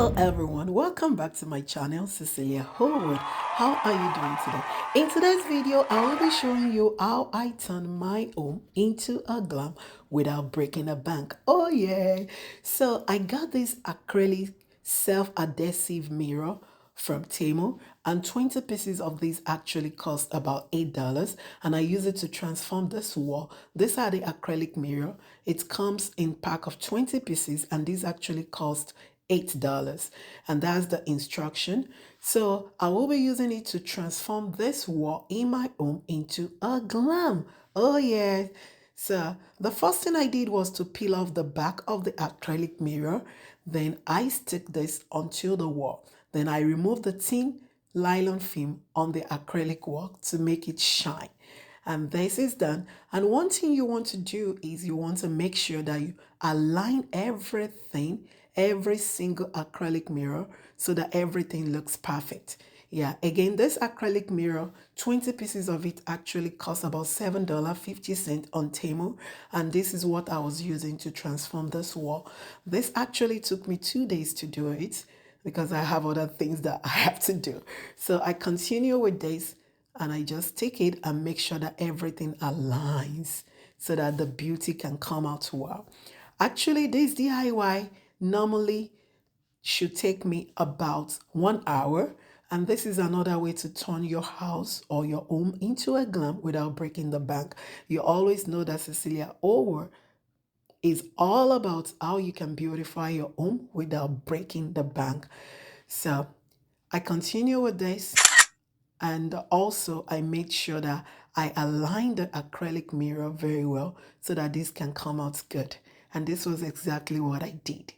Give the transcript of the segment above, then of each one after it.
Hello everyone, welcome back to my channel, Cecelia. How are you doing today? In today's video, I will be showing you how I turn my home into a glam without breaking a bank. Oh yeah! So I got this acrylic self-adhesive mirror from Temu, and 20 pieces of these actually cost about $8, and I use it to transform this wall. These are the acrylic mirror. It comes in pack of 20 pieces, and these actually cost $8, and that's the instruction. So I will be using it to transform this wall in my home into a glam. Oh yeah. So the first thing I did was to peel off the back of the acrylic mirror. Then I stick this onto the wall. Then I remove the thin nylon film on the acrylic wall to make it shine. And this is done. And one thing you want to do is you want to make sure that you align everything, every single acrylic mirror, so that everything looks perfect. Yeah, again, this acrylic mirror, 20 pieces of it actually cost about $7.50 on Temu. And this is what I was using to transform this wall. This actually took me 2 days to do it because I have other things that I have to do. So I continue with this, and I just take it and make sure that everything aligns so that the beauty can come out well. Actually, this DIY normally should take me about 1 hour. And this is another way to turn your house or your home into a glam without breaking the bank. You always know that Cecelia Over is all about how you can beautify your home without breaking the bank. So I continue with this, and also I made sure that I aligned the acrylic mirror very well so that this can come out good. And this was exactly what I did.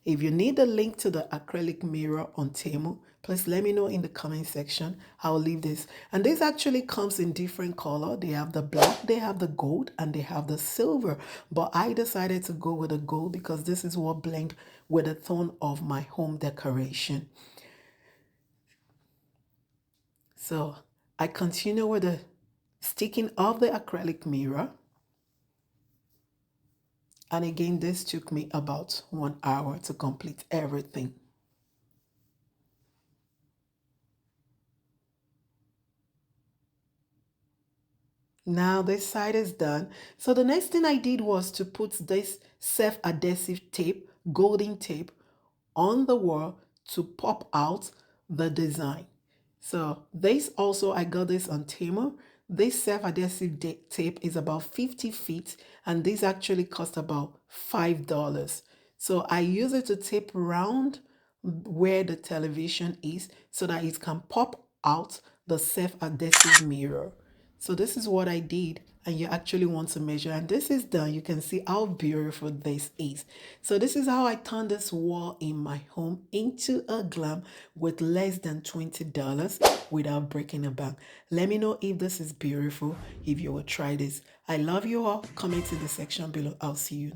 If you need a link to the acrylic mirror on Temu, please let me know in the comment section. I'll leave this. And this actually comes in different color. They have the black, they have the gold, and they have the silver. But I decided to go with the gold because this is what blend with the tone of my home decoration. So I continue with the sticking of the acrylic mirror. And again, this took me about 1 hour to complete everything. Now this side is done. So the next thing I did was to put this self-adhesive tape, golden tape, on the wall to pop out the design. So this also, I got this on Temu. This self-adhesive tape is about 50 feet, and this actually cost about $5. So I use it to tape around where the television is so that it can pop out the self-adhesive mirror. So this is what I did, and you actually want to measure, and this is done. You can see how beautiful this is. So this is how I turned this wall in my home into a glam with less than $20 without breaking a bank. Let me know if this is beautiful, if you will try this. I love you all. Comment in the section below. I'll see you